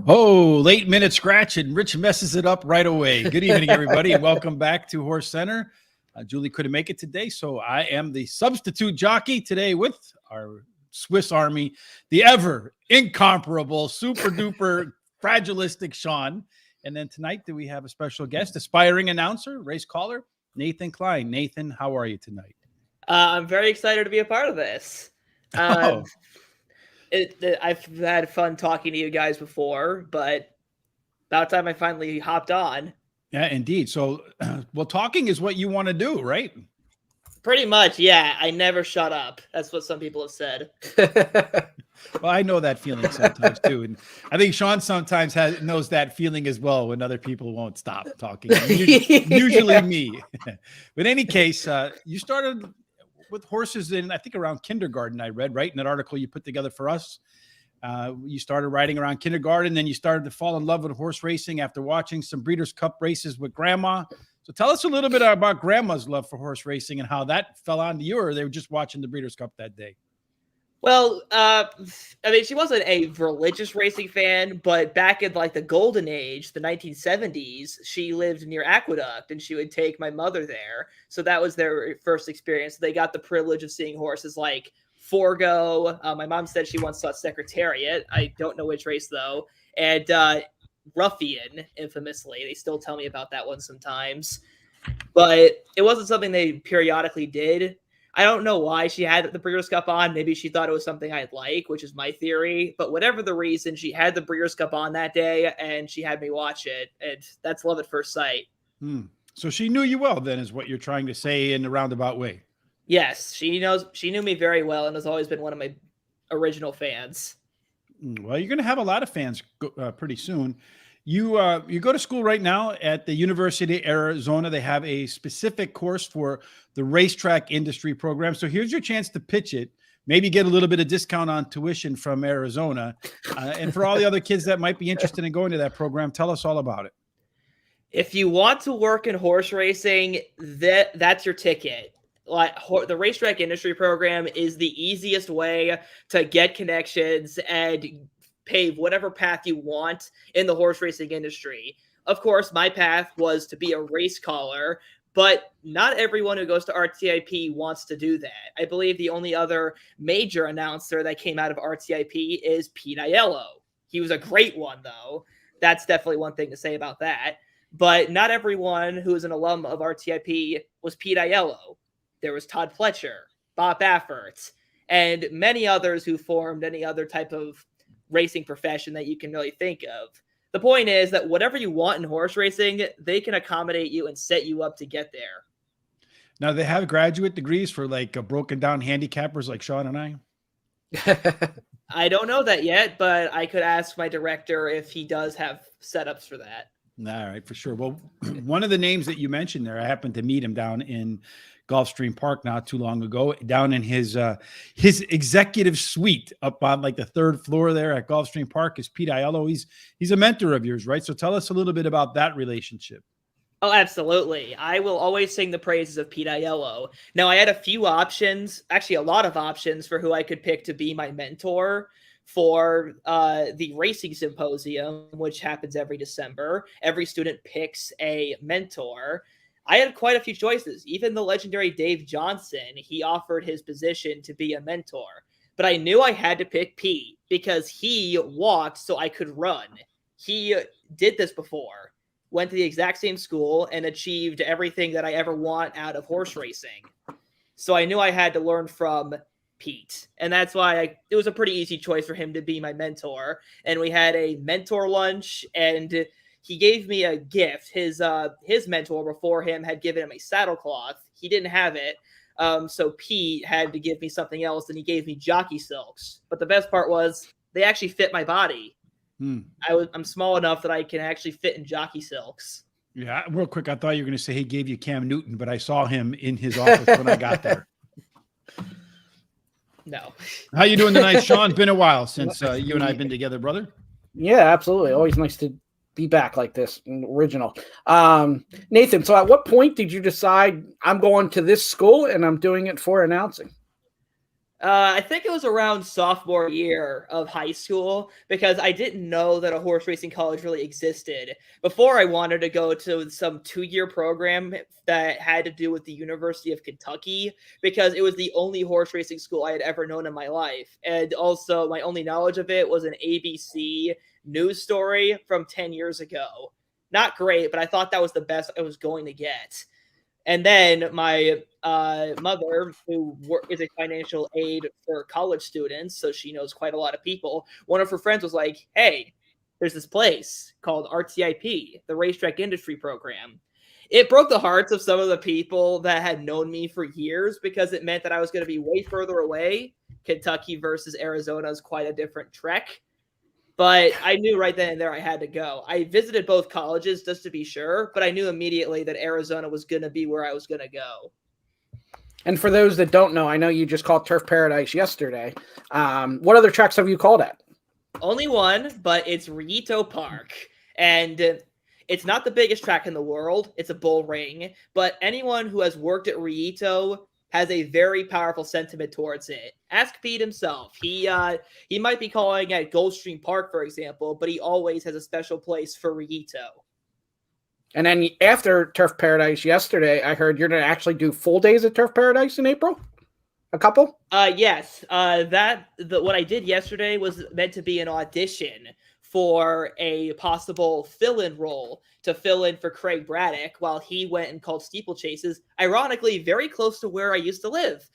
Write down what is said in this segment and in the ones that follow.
Oh, late minute scratch, and Rich messes it up right away. Good evening, everybody, and welcome back to Horse Center. Julie couldn't make it today, so I am the substitute jockey today with our Swiss Army, the ever incomparable, super duper fragilistic Sean. And then tonight, do we have a special guest, aspiring announcer, race caller, Nathan Klein. Nathan, how are you tonight? I'm very excited to be a part of this. Oh. I've had fun talking to you guys before, but about time I finally hopped on. Yeah, indeed. So, well, talking is what you want to do, right? Pretty much, yeah. I never shut up. That's what some people have said. Well, I know that feeling sometimes too, and I think Sean sometimes knows that feeling as well when other people won't stop talking. Usually me. But in any case, you started with horses in, I think, around kindergarten. I read right in that article you put together for us. You started riding around kindergarten, then you started to fall in love with horse racing after watching some Breeders' Cup races with Grandma. So tell us a little bit about Grandma's love for horse racing and how that fell onto you, or they were just watching the Breeders' Cup that day. Well, I mean, she wasn't a religious racing fan, but back in like the golden age, the 1970s, she lived near Aqueduct, and she would take my mother there. So that was their first experience. They got the privilege of seeing horses like Forgo. My mom said she once saw Secretariat. I don't know which race though. And Ruffian, infamously. They still tell me about that one sometimes. But it wasn't something they periodically did. I don't know why she had the Breeders' Cup on. Maybe she thought it was something I'd like, which is my theory. But whatever the reason, she had the Breeders' Cup on that day, and she had me watch it. And that's love at first sight. So she knew you well, then, is what you're trying to say in a roundabout way. Yes, she knew me very well and has always been one of my original fans. Well, you're going to have a lot of fans pretty soon. You go to school right now at the University of Arizona. They have a specific course for the racetrack industry program. So here's your chance to pitch it. Maybe get a little bit of discount on tuition from Arizona. And for all the other kids that might be interested in going to that program, tell us all about it. If you want to work in horse racing, that's your ticket. Like the racetrack industry program is the easiest way to get connections and pave whatever path you want in the horse racing industry. Of course, my path was to be a race caller, but not everyone who goes to RTIP wants to do that. I believe the only other major announcer that came out of RTIP is Pete Aiello. He was a great one, though. That's definitely one thing to say about that. But not everyone who is an alum of RTIP was Pete Aiello. There was Todd Fletcher, Bob Baffert, and many others who formed any other type of racing profession that you can really think of. The point is that whatever you want in horse racing, they can accommodate you and set you up to get there. Now, they have graduate degrees for like broken down handicappers like Sean and I. I don't know that yet, but I could ask my director if he does have setups for that. All right, for sure. Well, one of the names that you mentioned there, I happened to meet him down in Gulfstream Park not too long ago, down in his executive suite up on like the third floor there at Gulfstream Park is Pete Aiello. He's a mentor of yours, right? So tell us a little bit about that relationship. Oh, absolutely. I will always sing the praises of Pete Aiello. Now, I had a few options, actually a lot of options for who I could pick to be my mentor for the racing symposium, which happens every December. Every student picks a mentor. I had quite a few choices. Even the legendary Dave Johnson, he offered his position to be a mentor. But I knew I had to pick Pete because he walked so I could run. He did this before, went to the exact same school, and achieved everything that I ever want out of horse racing. So I knew I had to learn from Pete. And that's why it was a pretty easy choice for him to be my mentor. And we had a mentor lunch, and he gave me a gift. His mentor before him had given him a saddle cloth. He didn't have it. So Pete had to give me something else, and he gave me jockey silks. But the best part was they actually fit my body. I'm small enough that I can actually fit in jockey silks. Yeah, real quick, I thought you were going to say he gave you Cam Newton, but I saw him in his office when I got there. No. How you doing tonight, Sean? Been a while since you and I have been together, brother. Yeah, absolutely. Always nice to be back like this, original. Nathan, so at what point did you decide I'm going to this school and I'm doing it for announcing? I think it was around sophomore year of high school because I didn't know that a horse racing college really existed. Before I wanted to go to some 2-year program that had to do with the University of Kentucky because it was the only horse racing school I had ever known in my life. And also my only knowledge of it was an ABC news story from 10 years ago. Not great, but I thought that was the best I was going to get. And then my mother, who is a financial aid for college students, so she knows quite a lot of people, one of her friends was like, hey, there's this place called RTIP, the Racetrack Industry Program. It broke the hearts of some of the people that had known me for years because it meant that I was going to be way further away. Kentucky versus Arizona is quite a different trek. But I knew right then and there I had to go. I visited both colleges just to be sure, but I knew immediately that Arizona was going to be where I was going to go. And for those that don't know, I know you just called Turf Paradise yesterday. What other tracks have you called at? Only one, but it's Rito Park. And it's not the biggest track in the world. It's a bull ring. But anyone who has worked at Rito has a very powerful sentiment towards it. Ask Pete himself. He might be calling at Gulfstream Park, for example, but he always has a special place for Rito. And then after Turf Paradise yesterday, I heard you're going to actually do full days at Turf Paradise in April? A couple? Yes. What I did yesterday was meant to be an audition for a possible fill-in role to fill in for Craig Braddock while he went and called steeplechases, ironically, very close to where I used to live.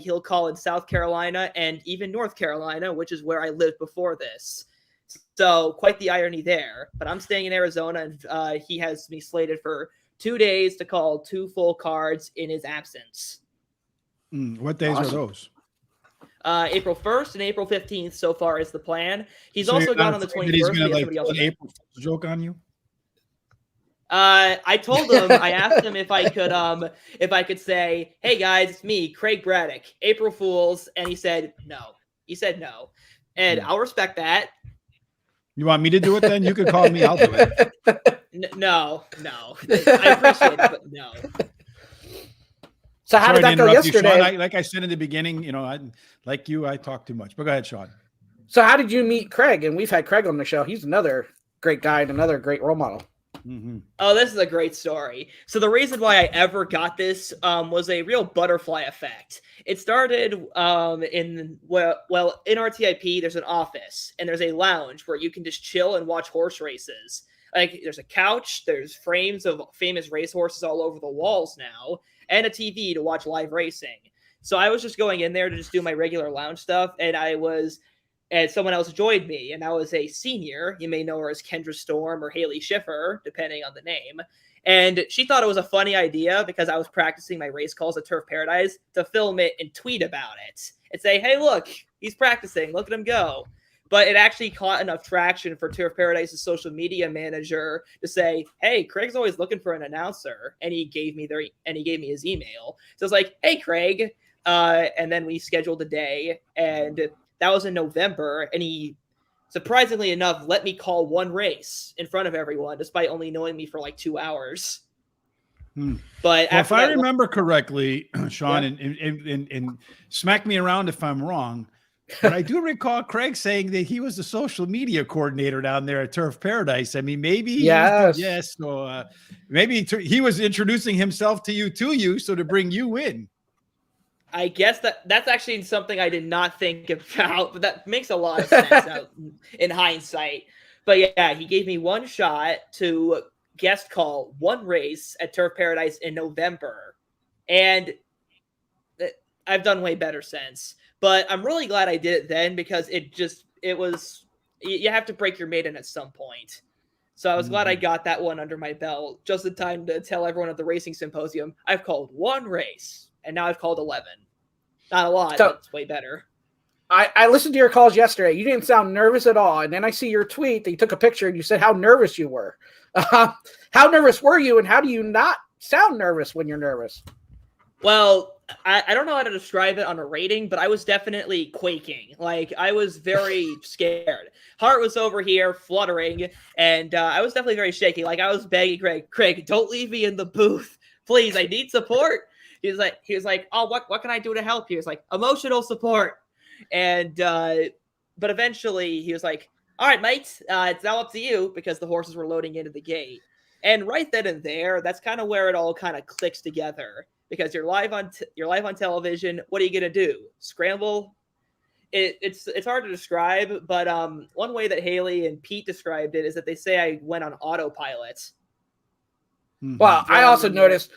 He'll call in South Carolina and even North Carolina, which is where I lived before this. So quite the irony there. But I'm staying in Arizona, and he has me slated for 2 days to call 2 full cards in his absence. What days are those? April 1st and April 15th so far is the plan. He's also gone on the 21st. He's going to like an April joke on you? I told him, I asked him if I could say, hey guys, it's me, Craig Braddock, April Fools. And he said, no. He said no. And I'll respect that. You want me to do it then? You could call me. I'll do it. No. I appreciate it, but no. So how did that go yesterday? Sean, like I said in the beginning, I talk too much. But go ahead, Sean. So how did you meet Craig? And we've had Craig on the show. He's another great guy and another great role model. Mm-hmm. Oh, this is a great story. So the reason why I ever got this was a real butterfly effect. It started in RTIP, there's an office and there's a lounge where you can just chill and watch horse races. Like there's a couch, there's frames of famous racehorses all over the walls now, and a TV to watch live racing. So I was just going in there to just do my regular lounge stuff, and someone else joined me, and I was a senior. You may know her as Kendra Storm or Haley Schiffer, depending on the name. And she thought it was a funny idea because I was practicing my race calls at Turf Paradise to film it and tweet about it and say, hey, look, he's practicing. Look at him go. But it actually caught enough traction for Turf Paradise's social media manager to say, hey, Craig's always looking for an announcer. And he gave me his email. So I was like, hey, Craig. And then we scheduled a day, and that was in November. And he, surprisingly enough, let me call one race in front of everyone, despite only knowing me for like 2 hours. But if I remember correctly, Sean, and smack me around if I'm wrong, but I do recall Craig saying that he was the social media coordinator down there at Turf Paradise. I mean, maybe so maybe he was introducing himself to you, so to bring you in. I guess that's actually something I did not think about, but that makes a lot of sense in hindsight. But yeah, he gave me one shot to guest call one race at Turf Paradise in November, and I've done way better since. But I'm really glad I did it then because you have to break your maiden at some point. So I was glad I got that one under my belt just in time to tell everyone at the racing symposium, I've called one race, and now I've called 11. Not a lot, but it's way better. I listened to your calls yesterday. You didn't sound nervous at all. And then I see your tweet that you took a picture and you said how nervous you were. How nervous were you, and how do you not sound nervous when you're nervous? Well, I don't know how to describe it on a rating, but I was definitely quaking. Like, I was very scared. Heart was over here fluttering, and I was definitely very shaky. Like, I was begging Craig, don't leave me in the booth. Please, I need support. he was like, oh, what can I do to help? He was like, emotional support. And but eventually he was like, all right, mate, it's now up to you, because the horses were loading into the gate. And right then and there, that's kind of where it all kind of clicks together, because you're live on television. What are you gonna do? Scramble? It's hard to describe, but one way that Haley and Pete described it is that they say I went on autopilot. Mm-hmm. Well, I also noticed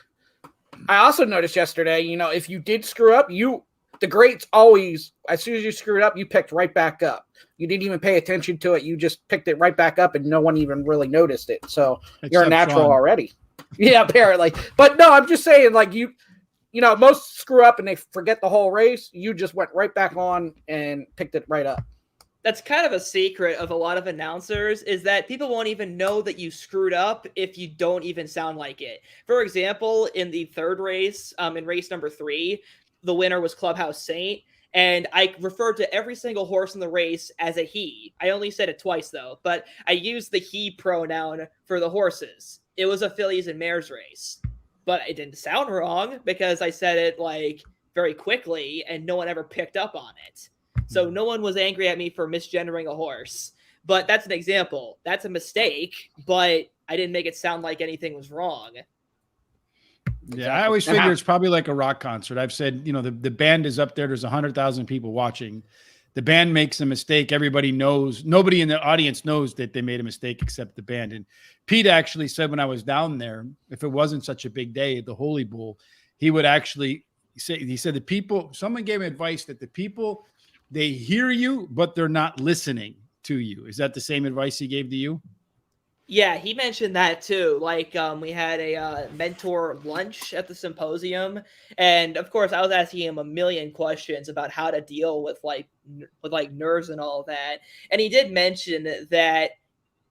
yesterday, if you did screw up, the greats always, as soon as you screwed up, you picked right back up. You didn't even pay attention to it. You just picked it right back up, and no one even really noticed it. So you're a natural already. Yeah, apparently. But no, I'm just saying, like, most screw up and they forget the whole race. You just went right back on and picked it right up. That's kind of a secret of a lot of announcers, is that people won't even know that you screwed up if you don't even sound like it. For example, in the third race, in race number 3, the winner was Clubhouse Saint, and I referred to every single horse in the race as a he. I only said it twice, though, but I used the he pronoun for the horses. It was a fillies and mares race, but it didn't sound wrong because I said it like very quickly and no one ever picked up on it. So no one was angry at me for misgendering a horse, but that's an example. That's a mistake, but I didn't make it sound like anything was wrong. Yeah, I always figure it's probably like a rock concert. I've said, the band is up there. There's 100,000 people watching. The band makes a mistake. Everybody knows. Nobody in the audience knows that they made a mistake except the band. And Pete actually said when I was down there, if it wasn't such a big day at the Holy Bull, he would actually say, he said the people, someone gave him advice that the people, they hear you, but they're not listening to you. Is that the same advice he gave to you? Yeah, he mentioned that too. Like, we had a mentor lunch at the symposium, and of course, I was asking him a million questions about how to deal with nerves and all that. And he did mention that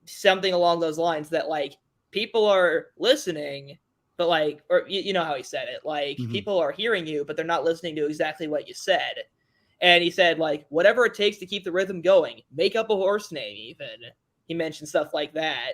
something along those lines, that like people are listening, but like, or you know how he said it, like people are hearing you, but they're not listening to exactly what you said. And he said, like, whatever it takes to keep the rhythm going, make up a horse name. Even he mentioned stuff like that.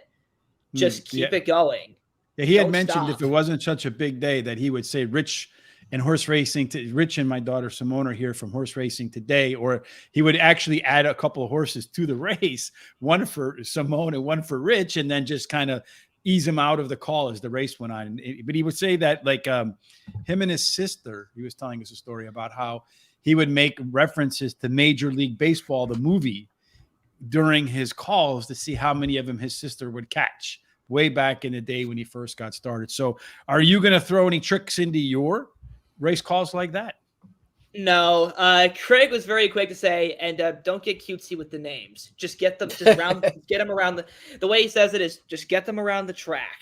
Just keep it going. Yeah, he had mentioned if it wasn't such a big day that he would say Rich and my daughter Simone are here from horse racing today, or he would actually add a couple of horses to the race, one for Simone and one for Rich, and then just kind of ease him out of the call as the race went on. But he would say that like him and his sister, he was telling us a story about how he would make references to Major League Baseball, the movie, during his calls to see how many of them his sister would catch way back in the day when he first got started. So are you going to throw any tricks into your race calls like that? No. Craig was very quick to say, and don't get cutesy with the names. Just get them, get them around the way he says it is just get them around the track.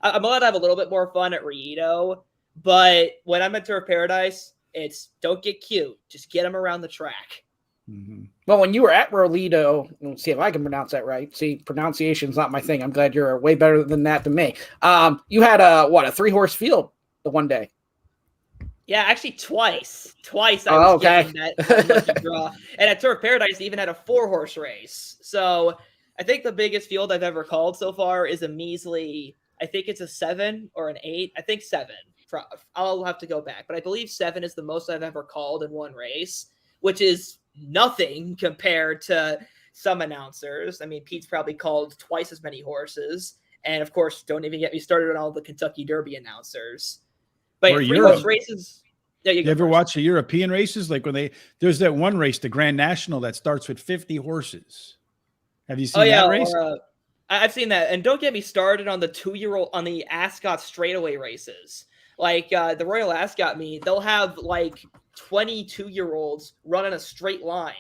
I'm allowed to have a little bit more fun at Rito, but when I'm at Turf Paradise, it's don't get cute. Just get them around the track. Mm-hmm. Well, when you were at Rolito, let's see if I can pronounce that right. See, pronunciation's not my thing. I'm glad you're way better than that than me. You had a 3-horse field the one day. Yeah, actually twice. I was getting that lucky draw. And at Turf Paradise, they even had a 4-horse race. So I think the biggest field I've ever called so far is a measly, I think it's a 7 or an 8. I think 7. I'll have to go back, but I believe 7 is the most I've ever called in one race, which is nothing compared to some announcers. I mean, Pete's probably called twice as many horses. And of course, don't even get me started on all the Kentucky Derby announcers. But 3-horse races. Yeah, you ever watch the European races? Like when there's that one race, the Grand National, that starts with 50 horses. Have you seen that race? I've seen that. And don't get me started on the 2-year-old, on the Ascot straightaway races. Like the Royal Ascot meet, they'll have like 22-year-olds run in a straight line,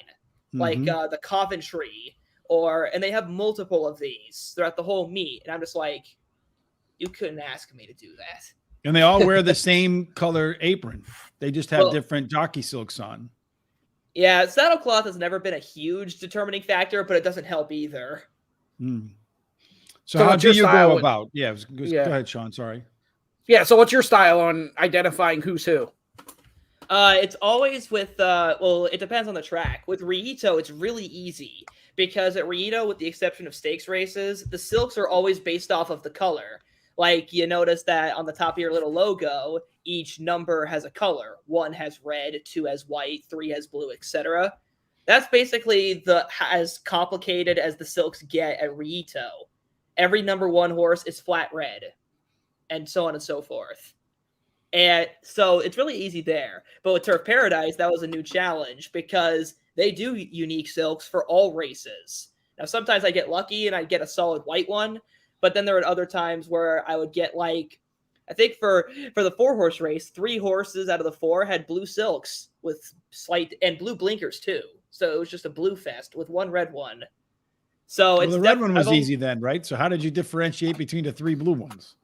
like the Coventry, and they have multiple of these throughout the whole meet. And I'm just like, you couldn't ask me to do that. And they all wear the same color apron. They just have different jockey silks on. Yeah, saddlecloth has never been a huge determining factor, but it doesn't help either. So how do you go about? Go ahead, Sean. Sorry. Yeah, so what's your style on identifying who's who? It's always with, it depends on the track. With Rito, it's really easy because at Rito, with the exception of stakes races, the silks are always based off of the color. Like you notice that on the top of your little logo, each number has a color. 1 has red, 2 has white, 3 has blue, etc. That's basically as complicated as the silks get at Rito. Every number 1 horse is flat red, and so on and so forth. And so it's really easy there. But with Turf Paradise, that was a new challenge because they do unique silks for all races. Now, sometimes I get lucky and I get a solid white one, but then there are other times where I would get like, I think for the 4-horse race, 3 horses out of the 4 had blue silks with slight and blue blinkers too. So it was just a blue fest with 1 red one. So the red one was easy then, right? So how did you differentiate between the 3 blue ones?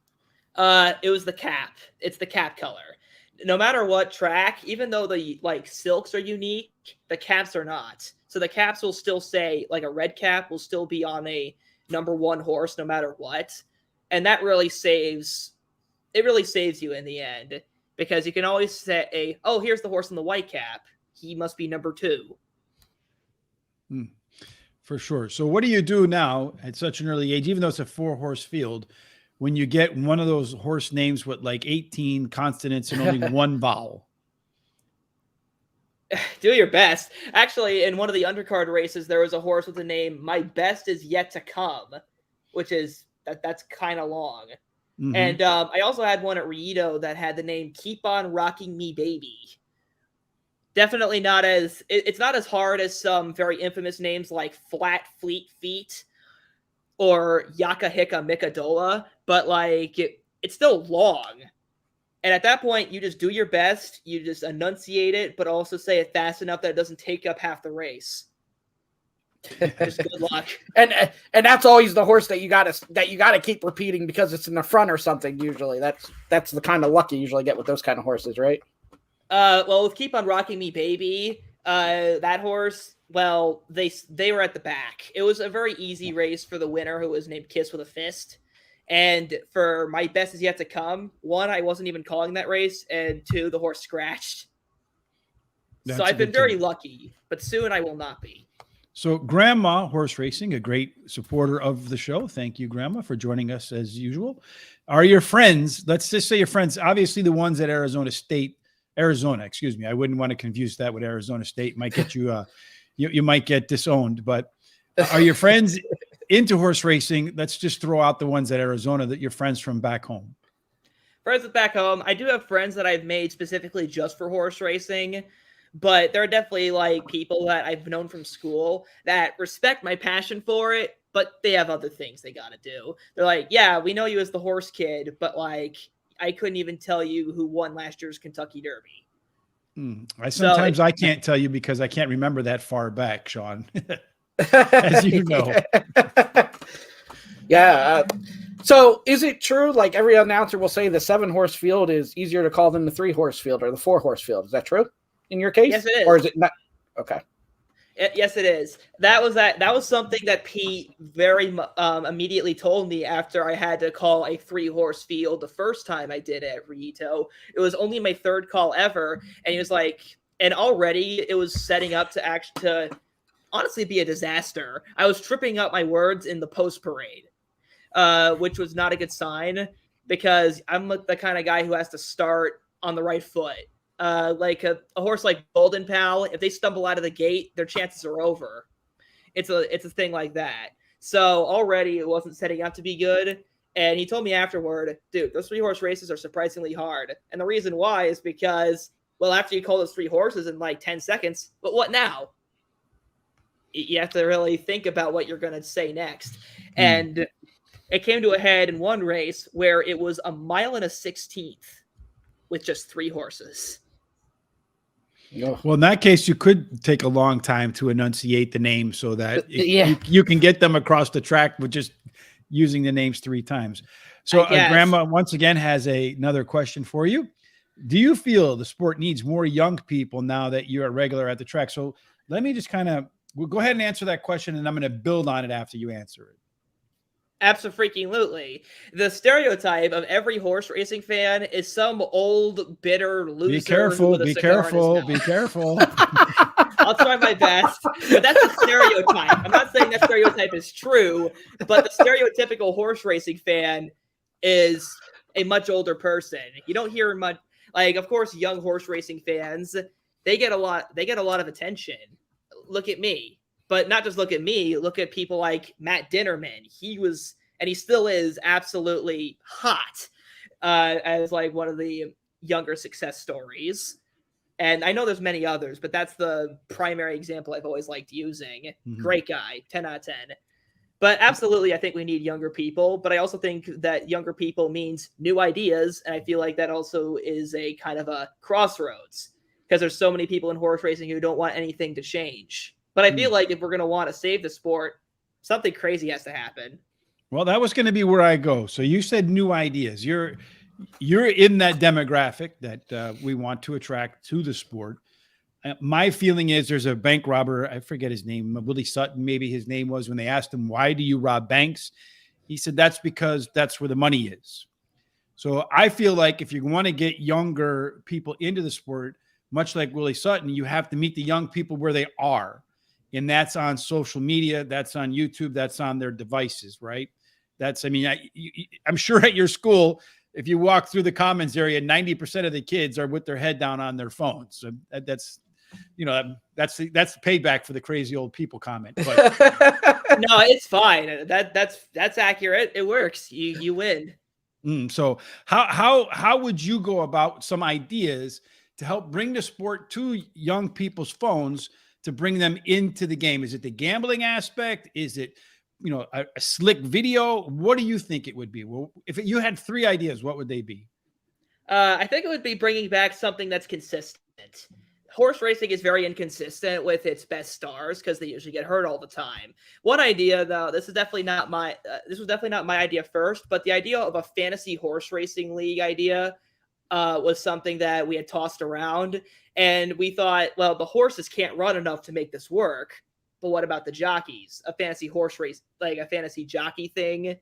It was the cap. It's the cap color. No matter what track, even though the silks are unique, the caps are not. So the caps will still say, like a red cap will still be on a number 1 horse no matter what. And that really saves you in the end, because you can always say, oh, here's the horse in the white cap. He must be number 2. For sure. So what do you do now at such an early age, even though it's a 4-horse field, when you get one of those horse names with like 18 consonants and only 1 vowel? Do your best. Actually, in one of the undercard races, there was a horse with the name "My Best Is Yet to Come," which is that's kind of long. Mm-hmm. And I also had one at Rito that had the name "Keep on Rocking Me, Baby." Definitely not it's not as hard as some very infamous names like Flat Fleet Feet or Yaka Hika Mikadola, but like it's still long. And at that point, you just do your best. You just enunciate it, but also say it fast enough that it doesn't take up half the race. Just good luck. And that's always the horse that you gotta keep repeating because it's in the front or something. Usually, that's the kind of luck you usually get with those kind of horses, right? Well, with Keep on Rocking Me, Baby, that horse. Well, they were at the back. It was a very easy race for the winner, who was named Kiss with a Fist. And for My Best Is Yet to Come, 1, I wasn't even calling that race, and 2, the horse scratched. So I've been very lucky, but soon I will not be. So Grandma Horse Racing, a great supporter of the show. Thank you, Grandma, for joining us as usual. Are your friends, let's just say your friends, obviously the ones at Arizona, excuse me. I wouldn't want to confuse that with Arizona State. Might get you, you might get disowned, but are your friends into horse racing? Let's just throw out the ones at Arizona, that your friends from back home. Friends back home. I do have friends that I've made specifically just for horse racing, but there are definitely like people that I've known from school that respect my passion for it, but they have other things they got to do. They're like, yeah, we know you as the horse kid, but like, I couldn't even tell you who won last year's Kentucky Derby. I can't tell you because I can't remember that far back, Sean. As you know. Yeah. So is it true, like every announcer will say the 7-horse field is easier to call than the 3-horse field or the 4-horse field? Is that true in your case? Yes, it is. Or is it not? Okay. Yes, it is. That was something that Pete very immediately told me after I had to call a 3-horse field the first time I did it at Rito. It was only my 3rd call ever, and he was like, and already it was setting up to honestly be a disaster. I was tripping up my words in the post parade, which was not a good sign because I'm the kind of guy who has to start on the right foot. Like a horse like Golden Pal, if they stumble out of the gate, their chances are over. It's a thing like that. So already it wasn't setting up to be good. And he told me afterward, dude, those 3-horse races are surprisingly hard. And the reason why is because, well, after you call those 3 horses in like 10 seconds, but what now? You have to really think about what you're going to say next. And it came to a head in one race where it was 1 1/16 miles with just 3 horses. Well, in that case, you could take a long time to enunciate the name so that you can get them across the track with just using the names 3 times. So Grandma, once again, has another question for you. Do you feel the sport needs more young people now that you're a regular at the track? So let me just we'll go ahead and answer that question, and I'm going to build on it after you answer it. Absolutely. The stereotype of every horse racing fan is some old, bitter loser. Be careful. Be careful. I'll try my best. But that's a stereotype. I'm not saying that stereotype is true, but the stereotypical horse racing fan is a much older person. You don't hear much. Like, of course, young horse racing fans, they get a lot of attention. Look at me. But not just look at me, look at people like Matt Dinnerman. He was, and he still is, absolutely hot as like one of the younger success stories. And I know there's many others, but that's the primary example I've always liked using. Mm-hmm. Great guy, 10 out of 10. But absolutely, I think we need younger people. But I also think that younger people means new ideas. And I feel like that also is a kind of a crossroads because there's so many people in horse racing who don't want anything to change. But I feel like if we're going to want to save the sport, something crazy has to happen. Well, that was going to be where I go. So you said new ideas. You're in that demographic that we want to attract to the sport. My feeling is there's a bank robber. I forget his name. Willie Sutton, maybe his name was, when they asked him, why do you rob banks? He said, that's because that's where the money is. So I feel like if you want to get younger people into the sport, much like Willie Sutton, you have to meet the young people where they are. And that's on social media. That's on YouTube. That's on their devices, right? That's, I mean, I'm sure at your school, if you walk through the commons area, 90% of the kids are with their head down on their phones. So that's, you know, that's the payback for the crazy old people comment. But no, it's fine. That's accurate. It works. You win. So how would you go about some ideas to help bring the sport to young people's phones to bring them into the game? Is it the gambling aspect? Is it, you know, a slick video? What do you think it would be? Well, if you had 3 ideas, what would they be? I think it would be bringing back something that's consistent. Horse racing is very inconsistent with its best stars because they usually get hurt all the time. One idea, though, this was definitely not my idea first, but the idea of a fantasy horse racing league idea was something that we had tossed around, and we thought, well, the horses can't run enough to make this work. But what about the jockeys? A fantasy horse race, like a fantasy jockey thing?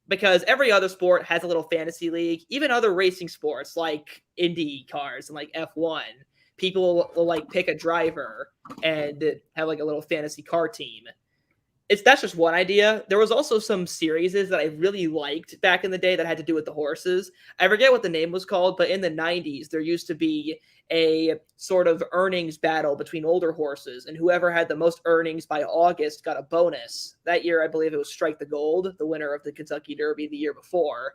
Because every other sport has a little fantasy league. Even other racing sports like Indy cars and like F1, people will like pick a driver and have like a little fantasy car team. That's just one idea. There was also some series that I really liked back in the day that had to do with the horses. I forget what the name was called, but in the 90s, there used to be a sort of earnings battle between older horses, and whoever had the most earnings by August got a bonus. That year, I believe it was Strike the Gold, the winner of the Kentucky Derby the year before.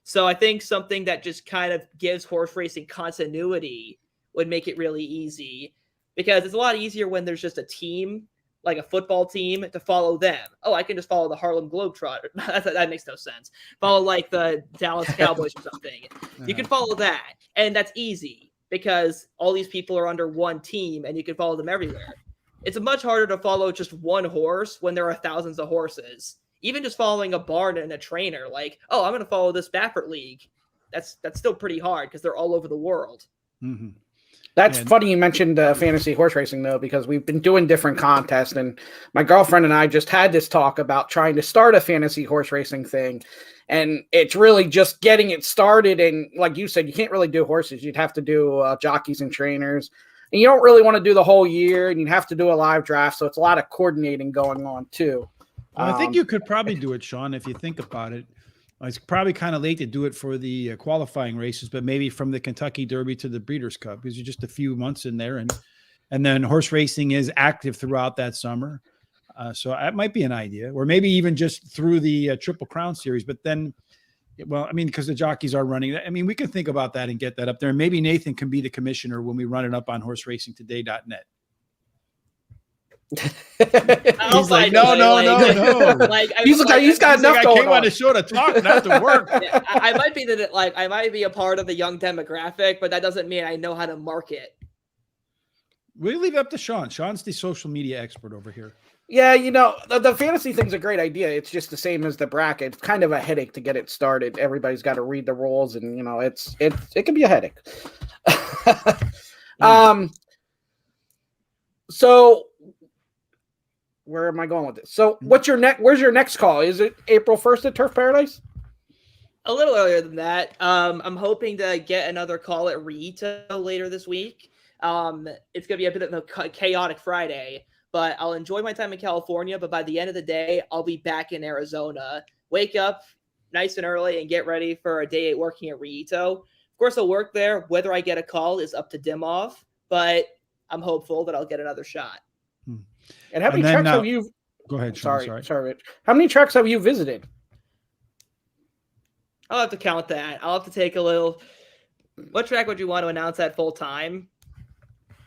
So I think something that just kind of gives horse racing continuity would make it really easy, because it's a lot easier when there's just a team, like a football team, to follow them. Oh, I can just follow the Harlem Globetrotters. That makes no sense. Follow like the Dallas Cowboys or something. You can follow that, and that's easy because all these people are under one team and you can follow them everywhere. It's much harder to follow just one horse when there are thousands of horses. Even just following a barn and a trainer, like, oh, I'm going to follow this Baffert League. That's still pretty hard because they're all over the world. Mm-hmm. That's funny you mentioned fantasy horse racing, though, because we've been doing different contests, and my girlfriend and I just had this talk about trying to start a fantasy horse racing thing, and it's really just getting it started. And like you said, you can't really do horses. You'd have to do jockeys and trainers, and you don't really want to do the whole year, and you'd have to do a live draft, so it's a lot of coordinating going on, too. Well, I think you could probably do it, Sean, if you think about it. It's probably kind of late to do it for the qualifying races, but maybe from the Kentucky Derby to the Breeders' Cup, because you're just a few months in there, and then horse racing is active throughout that summer. So that might be an idea, or maybe even just through the Triple Crown Series. But then, well, I mean, because the jockeys are running, I mean, we can think about that and get that up there. And maybe Nathan can be the commissioner when we run it up on horseracingtoday.net. He's like, no. Like, he's got enough like, going I came on the show to talk, not to work. Yeah, I might be a part of the young demographic, but that doesn't mean I know how to market. We'll leave it up to Sean. Sean's the social media expert over here. Yeah, you know, the fantasy thing's a great idea. It's just the same as the bracket. It's kind of a headache to get it started. Everybody's got to read the rules, and you know, it can be a headache. So where am I going with this? So where's your next call? Is it April 1st at Turf Paradise? A little earlier than that. I'm hoping to get another call at Rito later this week. It's going to be a bit of a chaotic Friday, but I'll enjoy my time in California. But by the end of the day, I'll be back in Arizona. Wake up, nice and early and get ready for a day working at Rito. Of course, I'll work there. Whether I get a call is up to Dimov, but I'm hopeful that I'll get another shot. And how many tracks have you? Go ahead, Sean. Sorry, Rich. How many tracks have you visited? I'll have to count that. I'll have to take a little. What track would you want to announce at full time?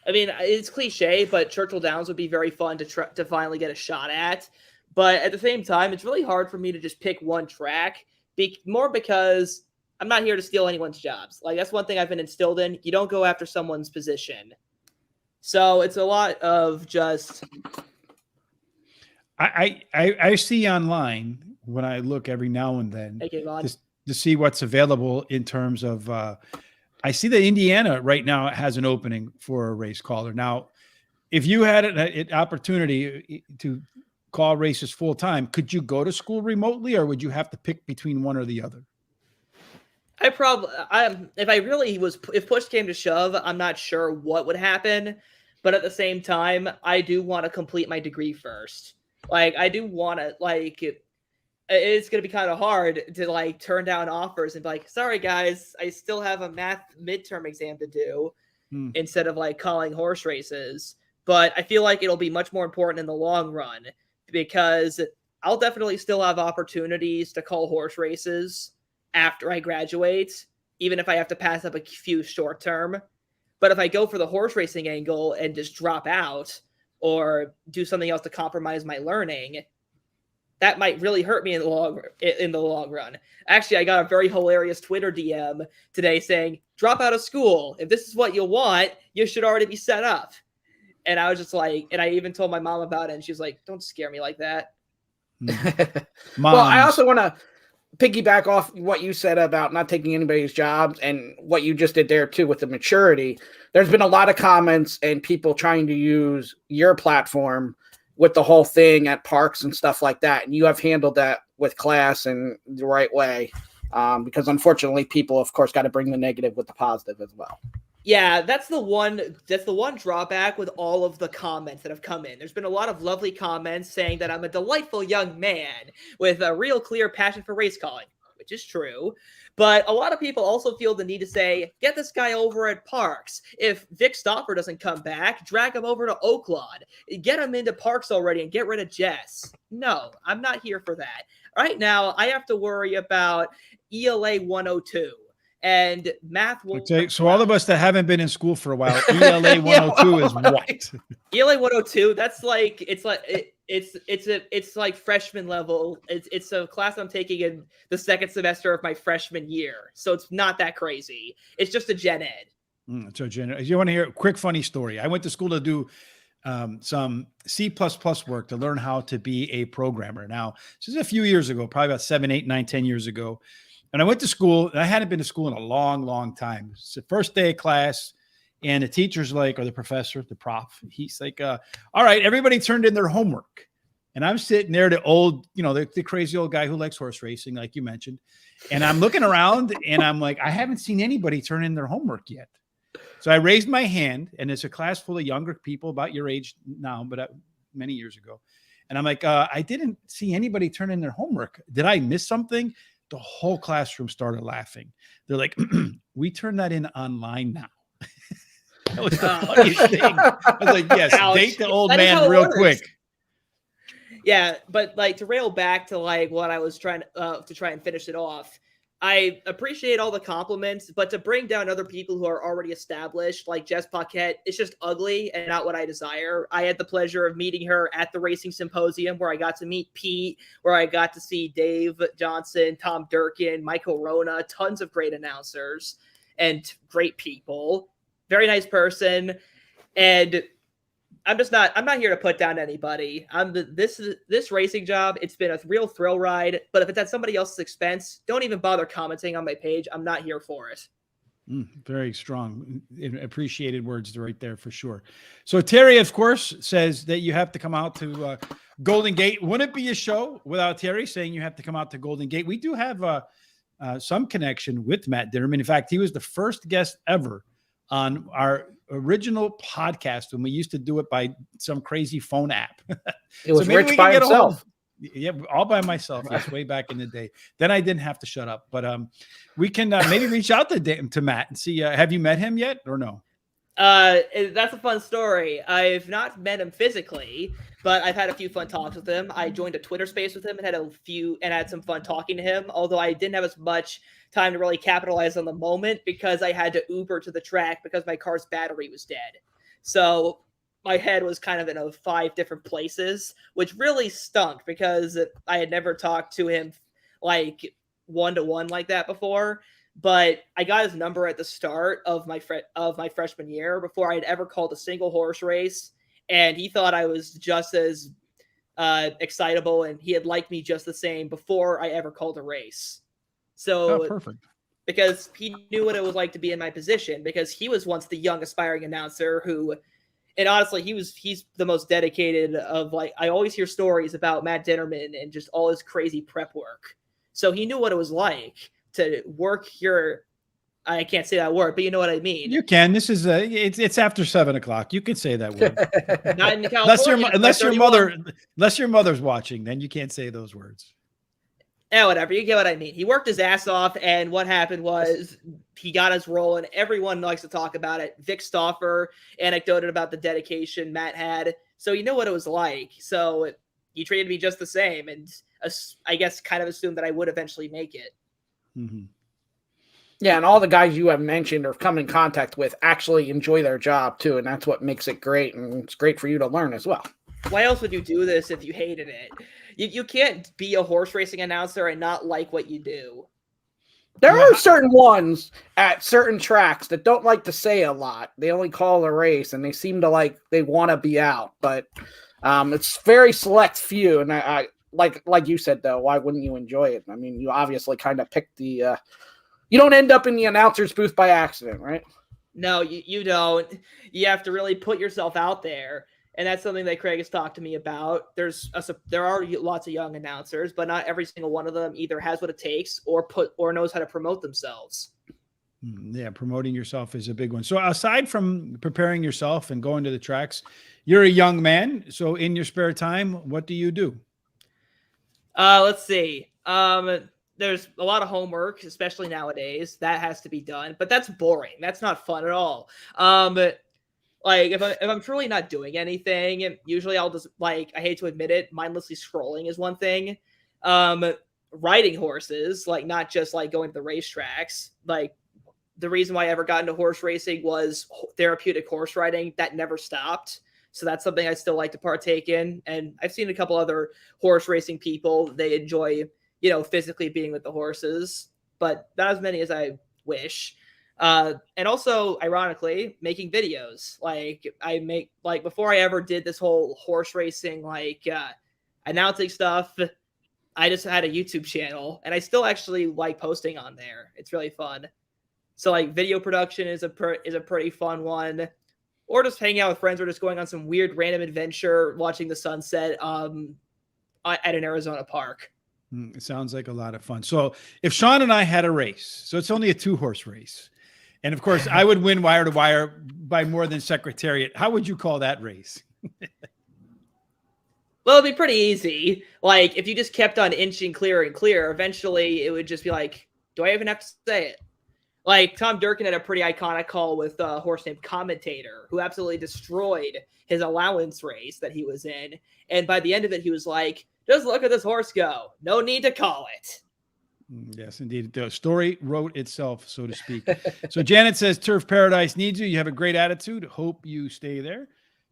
I mean, it's cliche, but Churchill Downs would be very fun to finally get a shot at. But at the same time, it's really hard for me to just pick one track, more because I'm not here to steal anyone's jobs. Like, that's one thing I've been instilled in. You don't go after someone's position. So it's a lot of just. I see online when I look every now and then to see what's available in terms of. I see that Indiana right now has an opening for a race caller. Now, if you had an opportunity to call races full time, could you go to school remotely, or would you have to pick between one or the other? If push came to shove, I'm not sure what would happen. But at the same time, I do want to complete my degree first. Like, I do want to, like, it's going to be kind of hard to, like, turn down offers and be like, sorry, guys, I still have a math midterm exam to do instead of, like, calling horse races. But I feel like it'll be much more important in the long run because I'll definitely still have opportunities to call horse races after I graduate, even if I have to pass up a few short term. But if I go for the horse racing angle and just drop out or do something else to compromise my learning, that might really hurt me in the long run. Actually, I got a very hilarious Twitter DM today saying, drop out of school. If this is what you want, you should already be set up. And I was just like, and I even told my mom about it, and she was like, don't scare me like that. Well, I also want to piggyback off what you said about not taking anybody's jobs and what you just did there too with the maturity. There's been a lot of comments and people trying to use your platform with the whole thing at parks and stuff like that. And you have handled that with class and the right way. Because unfortunately people, of course, got to bring the negative with the positive as well. Yeah, that's the one drawback with all of the comments that have come in. There's been a lot of lovely comments saying that I'm a delightful young man with a real clear passion for race calling, which is true. But a lot of people also feel the need to say, get this guy over at Parks. If Vic Stoffer doesn't come back, drag him over to Oaklawn. Get him into Parks already and get rid of Jess. No, I'm not here for that. Right now, I have to worry about ELA 102. And math will. Okay, so all of us that haven't been in school for a while, ELA 102 is what? ELA 102. That's like it's like freshman level. It's a class I'm taking in the second semester of my freshman year, so it's not that crazy. It's just a gen ed. So gen ed. You want to hear a quick funny story? I went to school to do some C++ work to learn how to be a programmer. Now, this is a few years ago, probably about 7, 8, 9, 10 years ago. And I went to school, and I hadn't been to school in a long, long time. It's the first day of class, and the teacher's like, or the professor, the prof, he's like, all right, everybody turned in their homework. And I'm sitting there, the old, the crazy old guy who likes horse racing, like you mentioned. And I'm looking around, and I'm like, I haven't seen anybody turn in their homework yet. So I raised my hand, and it's a class full of younger people about your age now, but many years ago. And I'm like, I didn't see anybody turn in their homework. Did I miss something? The whole classroom started laughing. They're like, we turn that in online now. That was the funniest thing. I was like, yes, ouch. Date the old man real quick. Yeah, but like to rail back to like what I was trying to try and finish it off. I appreciate all the compliments, but to bring down other people who are already established, like Jess Paquette, it's just ugly and not what I desire. I had the pleasure of meeting her at the Racing Symposium where I got to meet Pete, where I got to see Dave Johnson, Tom Durkin, Michael Rona, tons of great announcers and great people. Very nice person. And I'm not here to put down anybody. This racing job, it's been a real thrill ride, but if it's at somebody else's expense, don't even bother commenting on my page. I'm not here for it. Very strong, appreciated words right there for sure. So Terry, of course, says that you have to come out to Golden Gate. Wouldn't it be a show without Terry saying you have to come out to Golden Gate? We do have some connection with Matt Ditterman. In fact, he was the first guest ever on our original podcast when we used to do it by some crazy phone app. It was Rich by himself. Yeah, all by myself. Yes, way back in the day. Then I didn't have to shut up. But we can maybe reach out to Matt and see. Have you met him yet or no? That's a fun story. I've not met him physically, but I've had a few fun talks with him. I joined a Twitter space with him and had some fun talking to him, although I didn't have as much time to really capitalize on the moment because I had to Uber to the track because my car's battery was dead. So my head was kind of in 5 different places, which really stunk because I had never talked to him like one-to-one like that before. But I got his number at the start of my freshman year before I'd ever called a single horse race, and he thought I was just as excitable, and he had liked me just the same before I ever called a race. So, perfect. Because he knew what it was like to be in my position, because he was once the young aspiring announcer who, and honestly, he's the most dedicated of, like, I always hear stories about Matt Dinnerman and just all his crazy prep work. So he knew what it was like to work I can't say that word, but you know what I mean. You can. This is it's after 7 o'clock. You can say that word. Not in California. Unless your mother's watching, then you can't say those words. Yeah, whatever. You get what I mean. He worked his ass off, and what happened was he got his role, and everyone likes to talk about it. Vic Stauffer anecdoted about the dedication Matt had, so you know what it was like. So he treated me just the same, and I guess kind of assumed that I would eventually make it. Mm-hmm. Yeah, and all the guys you have mentioned or come in contact with actually enjoy their job too, and that's what makes it great, and it's great for you to learn as well. Why else would you do this if you hated it? You can't be a horse racing announcer and not like what you do. There are certain ones at certain tracks that don't like to say a lot. They only call a race, and they seem to like they want to be out, but it's very select few, and I like you said, though, why wouldn't you enjoy it? I mean, you obviously kind of picked the you don't end up in the announcer's booth by accident, right? No, you don't. You have to really put yourself out there. And that's something that Craig has talked to me about. There are lots of young announcers, but not every single one of them either has what it takes or knows how to promote themselves. Yeah, promoting yourself is a big one. So aside from preparing yourself and going to the tracks, you're a young man. So in your spare time, what do you do? Let's see. There's a lot of homework, especially nowadays. That has to be done, but that's boring. That's not fun at all. Like if I'm truly not doing anything, usually I'll just, like, I hate to admit it, mindlessly scrolling is one thing. Riding horses, like not just like going to the racetracks. Like the reason why I ever got into horse racing was therapeutic horse riding. That never stopped. So that's something I still like to partake in. And I've seen a couple other horse racing people. They enjoy, physically being with the horses, but not as many as I wish. And also, ironically, making videos. Like before I ever did this whole horse racing, announcing stuff, I just had a YouTube channel, and I still actually like posting on there. It's really fun. So like video production is a pretty fun one, or just hanging out with friends, or just going on some weird random adventure, watching the sunset at an Arizona park. It sounds like a lot of fun. So if Sean and I had a race, so it's only a 2-horse race, and of course I would win wire to wire by more than Secretariat. How would you call that race? Well, it'd be pretty easy. Like if you just kept on inching clearer and clearer, eventually it would just be like, do I even have to say it? Like Tom Durkin had a pretty iconic call with a horse named Commentator, who absolutely destroyed his allowance race that he was in. And by the end of it, he was like, just look at this horse go. No need to call it. Yes, indeed. The story wrote itself, so to speak. So Janet says, Turf Paradise needs you. You have a great attitude. Hope you stay there.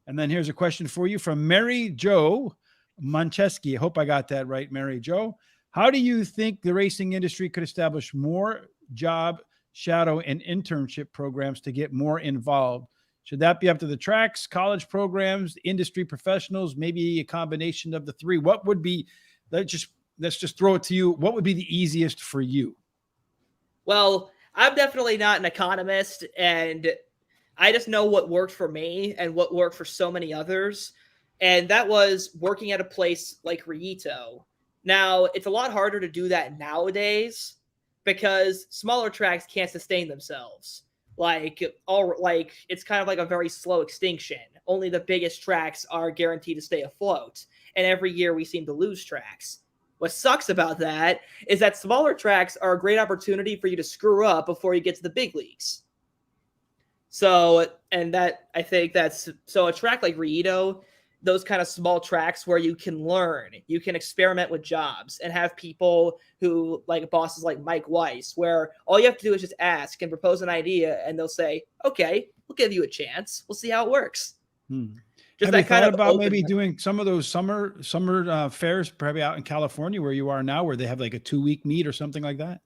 And then here's a question for you from Mary Jo Mancheski. I hope I got that right, Mary Jo. How do you think the racing industry could establish more job, shadow, and internship programs to get more involved? Should that be up to the tracks, college programs, industry professionals, maybe a combination of the three? What would be, let's just throw it to you. What would be the easiest for you? Well, I'm definitely not an economist, and I just know what worked for me and what worked for so many others. And that was working at a place like Rito. Now, it's a lot harder to do that nowadays because smaller tracks can't sustain themselves. Like it's kind of like a very slow extinction. Only the biggest tracks are guaranteed to stay afloat, and every year we seem to lose tracks. What sucks about that is that smaller tracks are a great opportunity for you to screw up before you get to the big leagues. So, and that I think that's so a track like Rito, those kind of small tracks where you can learn, you can experiment with jobs and have people who like bosses like Mike Weiss, where all you have to do is just ask and propose an idea, and they'll say, "Okay, we'll give you a chance. We'll see how it works." Just have you thought about maybe doing some of those summer fairs, probably out in California where you are now, where they have like a 2-week meet or something like that?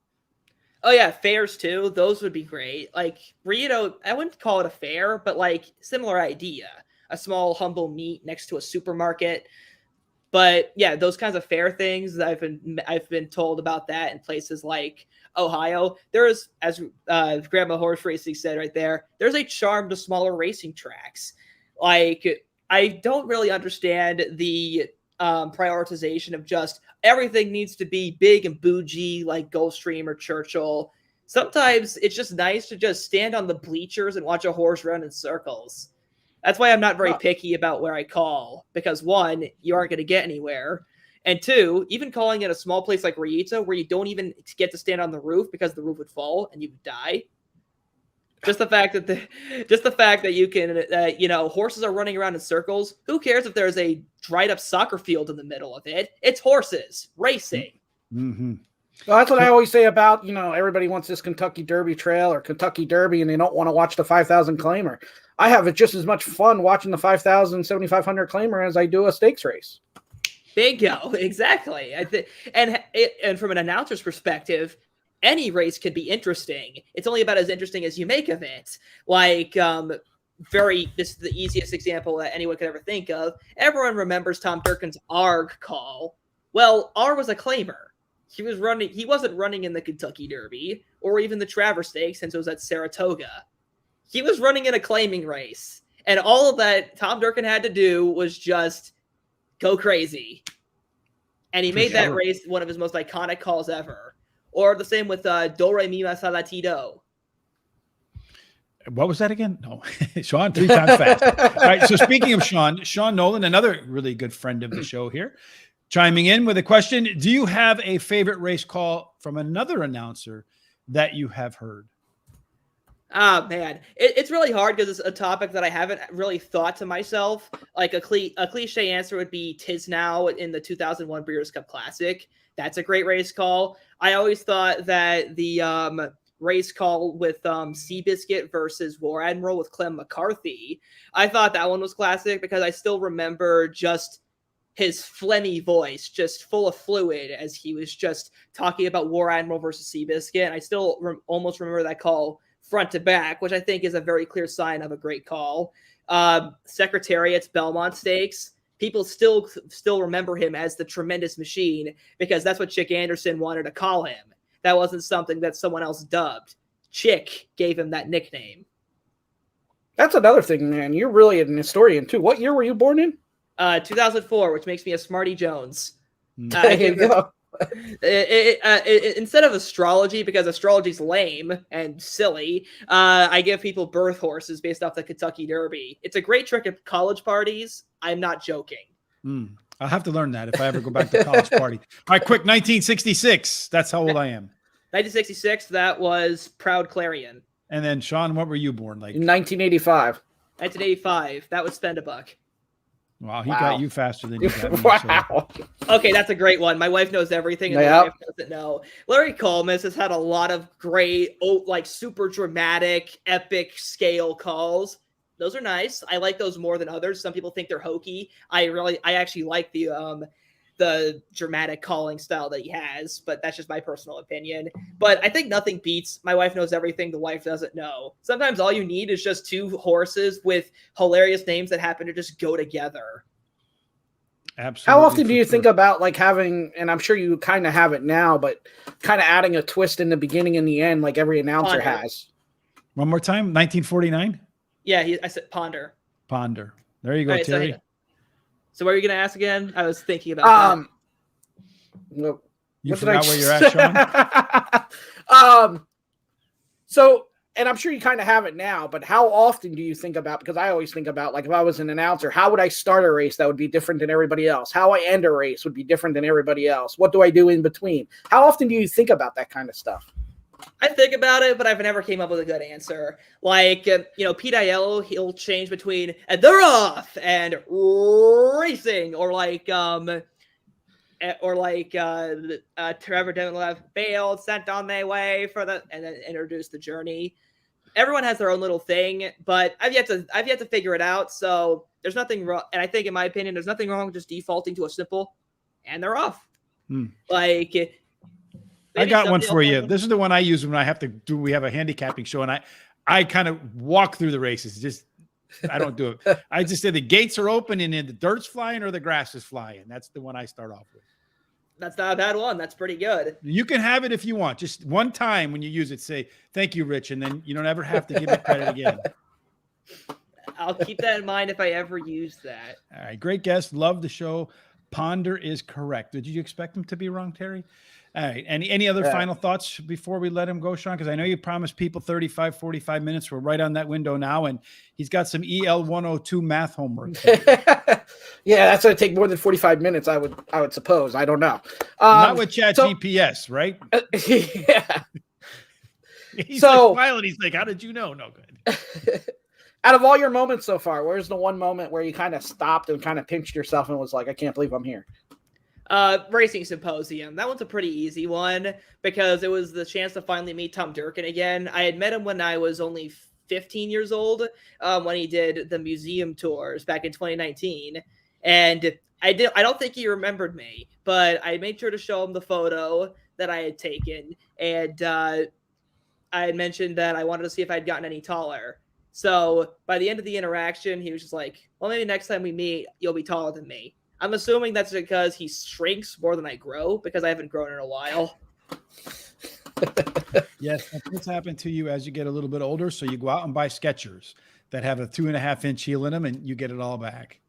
Oh yeah, fairs too. Those would be great. Like Rito, I wouldn't call it a fair, but like similar idea. A small humble meet next to a supermarket. But yeah, those kinds of fair things I've been told about that in places like Ohio. There is, as Grandma Horse Racing said right there, there's a charm to smaller racing tracks. Like I don't really understand the prioritization of just everything needs to be big and bougie like Gulfstream or Churchill. Sometimes it's just nice to just stand on the bleachers and watch a horse run in circles. That's why I'm not very picky about where I call, because one, you aren't going to get anywhere. And two, even calling it a small place like Riyita, where you don't even get to stand on the roof because the roof would fall and you would die. Just the fact that you can, horses are running around in circles. Who cares if there's a dried up soccer field in the middle of it? It's horses racing. Mm-hmm. Well, that's what I always say about, everybody wants this Kentucky Derby trail or Kentucky Derby, and they don't want to watch the 5,000 claimer. I have just as much fun watching the 5,000, 7,500 claimer as I do a stakes race. Bingo, exactly. And from an announcer's perspective, any race could be interesting. It's only about as interesting as you make of it. Like, this is the easiest example that anyone could ever think of. Everyone remembers Tom Durkin's ARG call. Well, R was a claimer. He wasn't running in the Kentucky Derby or even the Travers Stakes since it was at Saratoga. He was running in a claiming race. And all of that Tom Durkin had to do was just go crazy. And he made that race one of his most iconic calls ever. Or the same with Do Re Mi Ma Sa La Ti Do. What was that again? No, Sean, 3 times fast. All right. So speaking of Sean Nolan, another really good friend of the show here, chiming in with a question. Do you have a favorite race call from another announcer that you have heard? Ah, man, it's really hard because it's a topic that I haven't really thought to myself. Like a cliche answer would be Tisnow in the 2001 Breeders' Cup Classic. That's a great race call. I always thought that the race call with Seabiscuit versus War Admiral with Clem McCarthy, I thought that one was classic because I still remember just his phlegmy voice, just full of fluid as he was just talking about War Admiral versus Seabiscuit. And I still almost remember that call front to back, which I think is a very clear sign of a great call. Secretariat's Belmont Stakes. People still remember him as the tremendous machine because that's what Chick Anderson wanted to call him. That wasn't something that someone else dubbed. Chick gave him that nickname. That's another thing, man. You're really an historian, too. What year were you born in? 2004, which makes me a Smarty Jones. There you go. Instead of astrology, because astrology's lame and silly, I give people birth horses based off the Kentucky Derby. It's a great trick at college parties. I'm not joking. I'll have to learn that if I ever go back to college party. All right, quick, 1966. That's how old I am. 1966, that was Proud Clarion. And then, Sean, what were you born like? 1985. 1985, that was Spend a Buck. Wow, he got you faster than you got me. Wow. So. Okay, that's a great one. My wife knows everything, and my wife doesn't know. Larry Collmus has had a lot of great, super dramatic, epic scale calls. Those are nice. I like those more than others. Some people think they're hokey. I actually like the dramatic calling style that he has, but that's just my personal opinion. But I think nothing beats My Wife Knows Everything, The Wife Doesn't Know. Sometimes all you need is just 2 horses with hilarious names that happen to just go together. Absolutely. How often do you think about like having, and I'm sure you kind of have it now, but kind of adding a twist in the beginning and the end like every announcer has? One more time, 1949? Yeah, I said Ponder. There you go, right, Terry. So what are you going to ask again? I was thinking about you forgot where you're at, Sean? So and I'm sure you kind of have it now, but how often do you think about, because I always think about, like, if I was an announcer, how would I start a race that would be different than everybody else? How I end a race would be different than everybody else. What do I do in between? How often do you think about that kind of stuff? I think about it, but I've never came up with a good answer. Like, Pete Aiello, he'll change between and they're off and racing, or Trevor Denlef bailed, sent on their way and then introduce the journey. Everyone has their own little thing, but I've yet to figure it out. So there's nothing wrong, and I think, in my opinion, there's nothing wrong with just defaulting to a simple and they're off. Like. I got one for you. This is the one I use when I have to do. We have a handicapping show, and I kind of walk through the races. I don't do it. I just say the gates are open and the dirt's flying or the grass is flying. That's the one I start off with. That's not a bad one. That's pretty good. You can have it if you want. Just one time when you use it, say thank you, Rich, and then you don't ever have to give it credit again. I'll keep that in mind if I ever use that. All right, great guest. Love the show. Ponder is correct. Did you expect him to be wrong, Terry? All right. Any other final thoughts before we let him go, Sean? Because I know you promised people 35, 45 minutes. We're right on that window now, and he's got some EL 102 math homework. Yeah, that's going to take more than 45 minutes, I would suppose. I don't know. Not with Chat GPS, right? Yeah. He's like smiling. He's like, how did you know? No, good. Out of all your moments so far, where's the one moment where you kind of stopped and kind of pinched yourself and was like, I can't believe I'm here? Racing Symposium. That one's a pretty easy one because it was the chance to finally meet Tom Durkin again. I had met him when I was only 15 years old, when he did the museum tours back in 2019. And I don't think he remembered me, but I made sure to show him the photo that I had taken. And I had mentioned that I wanted to see if I'd gotten any taller. So by the end of the interaction, he was just like, well, maybe next time we meet, you'll be taller than me. I'm assuming that's because he shrinks more than I grow, because I haven't grown in a while. Yes, things happen to you as you get a little bit older. So you go out and buy Skechers that have a 2.5-inch heel in them, and you get it all back.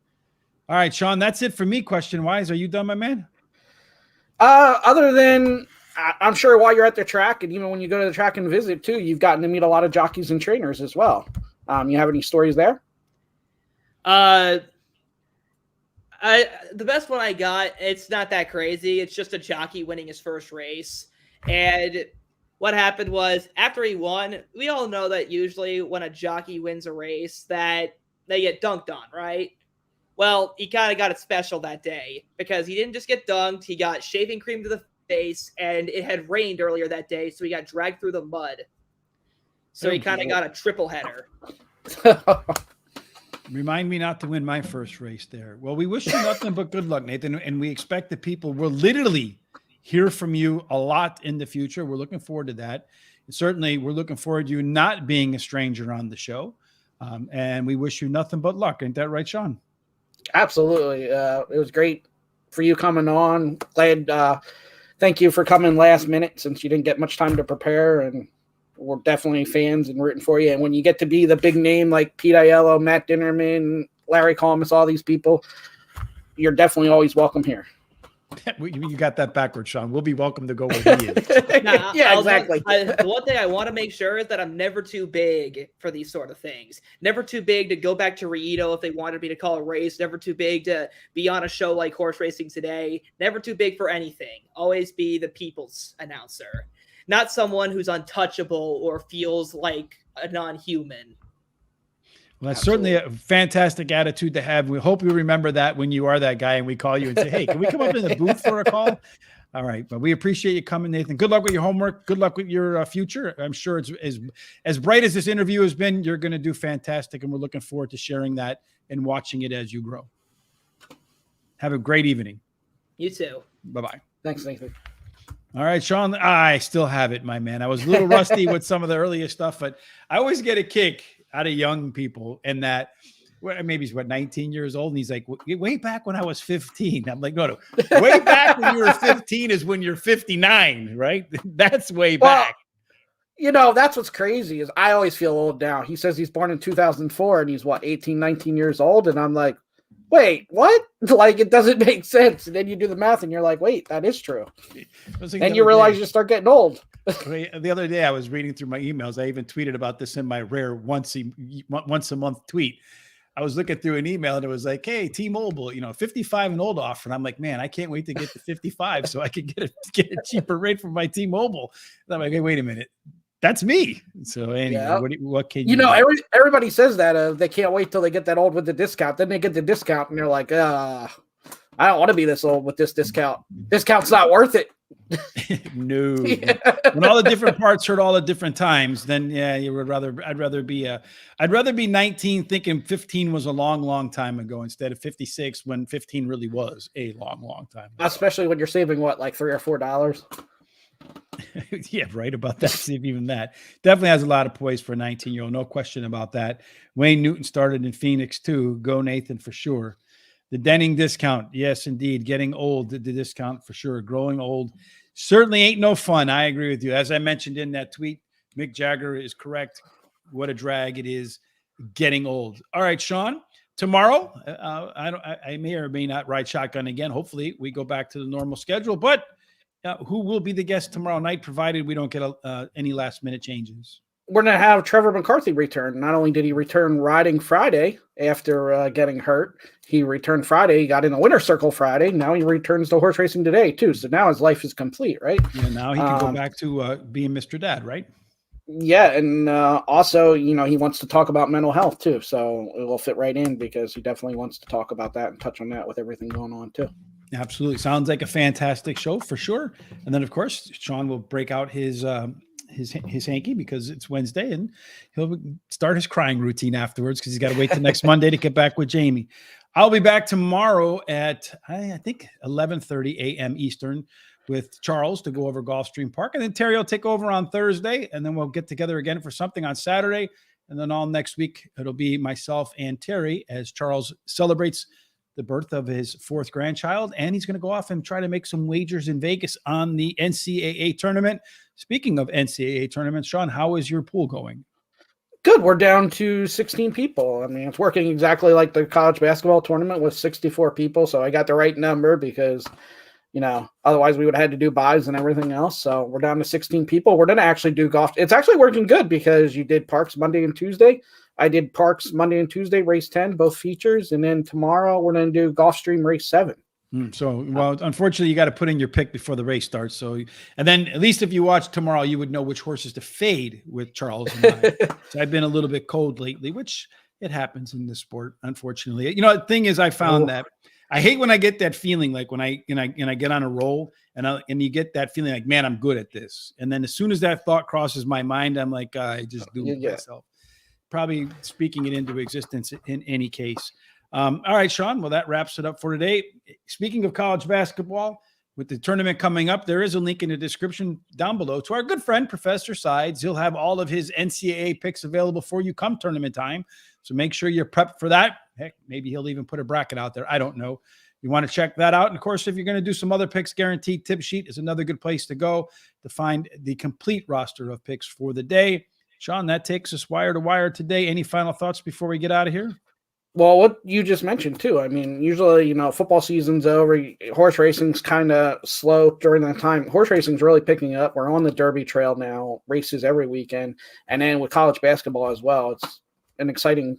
All right, Sean, that's it for me. Question-wise, are you done, my man? Other than, I'm sure while you're at the track, and even when you go to the track and visit too, you've gotten to meet a lot of jockeys and trainers as well. You have any stories there? The best one I got, it's not that crazy. It's just a jockey winning his first race. And what happened was, after he won, we all know that usually when a jockey wins a race that they get dunked on, right? Well, he kind of got it special that day because he didn't just get dunked. He got shaving cream to the face, and it had rained earlier that day, so he got dragged through the mud. So he kind of got a triple header. Remind me not to win my first race there. Well, we wish you nothing but good luck, Nathan, and we expect the people will literally hear from you a lot in the future. We're looking forward to that. And certainly, we're looking forward to you not being a stranger on the show. And we wish you nothing but luck. Ain't that right, Sean? Absolutely. It was great for you coming on. Glad. Thank you for coming last minute since you didn't get much time to prepare, and we're definitely fans and rooting for you. And when you get to be the big name like Pete Aiello, Matt Dinnerman, Larry Collins, all these people, you're definitely always welcome here. You got that backwards, Sean. We'll be welcome to go where he is. Yeah, exactly. The one thing I want to make sure is that I'm never too big for these sort of things. Never too big to go back to Riedo if they wanted me to call a race. Never too big to be on a show like Horse Racing Today. Never too big for anything. Always be the people's announcer. Not someone who's untouchable or feels like a non-human. Well, that's certainly a fantastic attitude to have. We hope you remember that when you are that guy and we call you and say, hey, can we come up in the booth for a call? All right. But we appreciate you coming, Nathan. Good luck with your homework. Good luck with your future. I'm sure it's as bright as this interview has been. You're going to do fantastic. And we're looking forward to sharing that and watching it as you grow. Have a great evening. You too. Bye-bye. Thanks, Nathan. All right, Sean, I still have it, my man. I was a little rusty with some of the earlier stuff, but I always get a kick out of young people in that, maybe he's 19 years old, and he's like, way back when I was 15. I'm like, no, way back when you were 15 is when you're 59, right? That's way back. You know, that's what's crazy is I always feel old now. He says he's born in 2004 and he's 18, 19 years old. And I'm like, wait, what? Like, it doesn't make sense. And then you do the math and you're like, wait, that is true. And you realize you start getting old. The other day I was reading through my emails. I even tweeted about this in my rare once a month tweet. I was looking through an email and it was like, hey, T-Mobile, 55 and old offer. And I'm like, man, I can't wait to get to 55 so I could get a cheaper rate from my T-Mobile. And I'm like, hey, wait a minute. That's me. So anyway, what can you do? Everybody says that they can't wait till they get that old with the discount. Then they get the discount and they're like, I don't want to be this old with this discount. Discount's not worth it. No. Yeah. When all the different parts hurt all at different times, then I'd rather be 19 thinking 15 was a long time ago instead of 56 when 15 really was a long time ago. Especially when you're saving like $3 or $4. Yeah, right about that. See if even that definitely has a lot of poise for a 19-year-old. No question about that. Wayne Newton started in Phoenix too. Go Nathan for sure. The Denning discount. Yes, indeed. Getting old, the discount for sure. Growing old certainly ain't no fun. I agree with you. As I mentioned in that tweet, Mick Jagger is correct. What a drag it is getting old. All right, Sean, tomorrow, I may or may not ride shotgun again. Hopefully we go back to the normal schedule, but who will be the guest tomorrow night, provided we don't get any last minute changes? We're going to have Trevor McCarthy return. Not only did he return riding Friday after getting hurt, he returned Friday. He got in the winner's circle Friday. Now he returns to horse racing today, too. So now his life is complete, right? Yeah, now he can go back to being Mr. Dad, right? Yeah, and also, he wants to talk about mental health, too. So it will fit right in because he definitely wants to talk about that and touch on that with everything going on, too. Absolutely. Sounds like a fantastic show for sure. And then, of course, Sean will break out his hanky because it's Wednesday and he'll start his crying routine afterwards because he's got to wait till next Monday to get back with Jamie. I'll be back tomorrow at, I think, 11:30 a.m. Eastern with Charles to go over Gulfstream Park. And then Terry will take over on Thursday, and then we'll get together again for something on Saturday. And then all next week, it'll be myself and Terry as Charles celebrates the birth of his fourth grandchild, and he's going to go off and try to make some wagers in Vegas on the NCAA tournament. Speaking of NCAA tournaments, Sean, how is your pool going? Good. We're down to 16 people. I mean, it's working exactly like the college basketball tournament with 64 people. So I got the right number because, otherwise we would have had to do buys and everything else. So we're down to 16 people. We're going to actually do golf. It's actually working good because you did Parks Monday and Tuesday. I did Parks Monday and Tuesday, race 10, both features. And then tomorrow we're going to do Gulfstream race 7. Unfortunately, you got to put in your pick before the race starts. So, and then at least if you watch tomorrow, you would know which horses to fade with Charles and I. So I've been a little bit cold lately, which it happens in this sport, unfortunately. The thing is, I found that I hate when I get that feeling, like when I get on a roll and you get that feeling like, man, I'm good at this. And then as soon as that thought crosses my mind, I'm like, I just do it myself. Probably speaking it into existence in any case. All right, Sean. Well, that wraps it up for today. Speaking of college basketball, with the tournament coming up, there is a link in the description down below to our good friend, Professor Sides. He'll have all of his NCAA picks available for you come tournament time. So make sure you're prepped for that. Heck, maybe he'll even put a bracket out there. I don't know. You want to check that out. And of course, if you're going to do some other picks, Guaranteed Tip Sheet is another good place to go to find the complete roster of picks for the day. Sean, that takes us wire to wire today. Any final thoughts before we get out of here? Well, what you just mentioned too. I mean, usually, football season's over. Horse racing's kind of slow during that time. Horse racing's really picking up. We're on the Derby Trail now, races every weekend. And then with college basketball as well, it's an exciting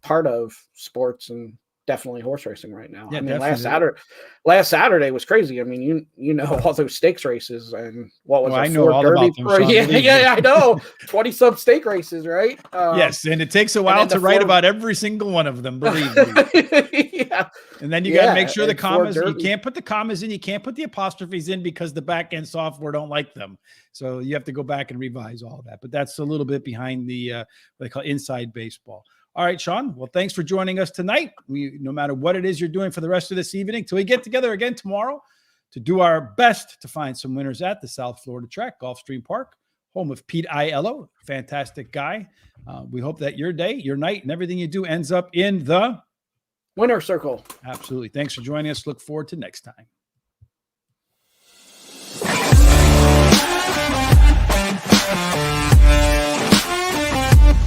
part of sports and definitely horse racing right now. Yeah, I mean, last Saturday was crazy. I mean, you know all those stakes races and what was I know all Derby about them, Sean, yeah, I know 20 some stake races, right? Yes, and it takes a while to write about every single one of them. Believe me. Yeah. And then you got to make sure the commas. You can't put the commas in. You can't put the apostrophes in because the back end software don't like them. So you have to go back and revise all of that. But that's a little bit behind the what they call inside baseball. All right, Sean. Well, thanks for joining us tonight. No matter what it is you're doing for the rest of this evening, till we get together again tomorrow to do our best to find some winners at the South Florida track, Gulfstream Park, home of Pete Aiello, fantastic guy. We hope that your day, your night, and everything you do ends up in the winner circle. Absolutely. Thanks for joining us. Look forward to next time.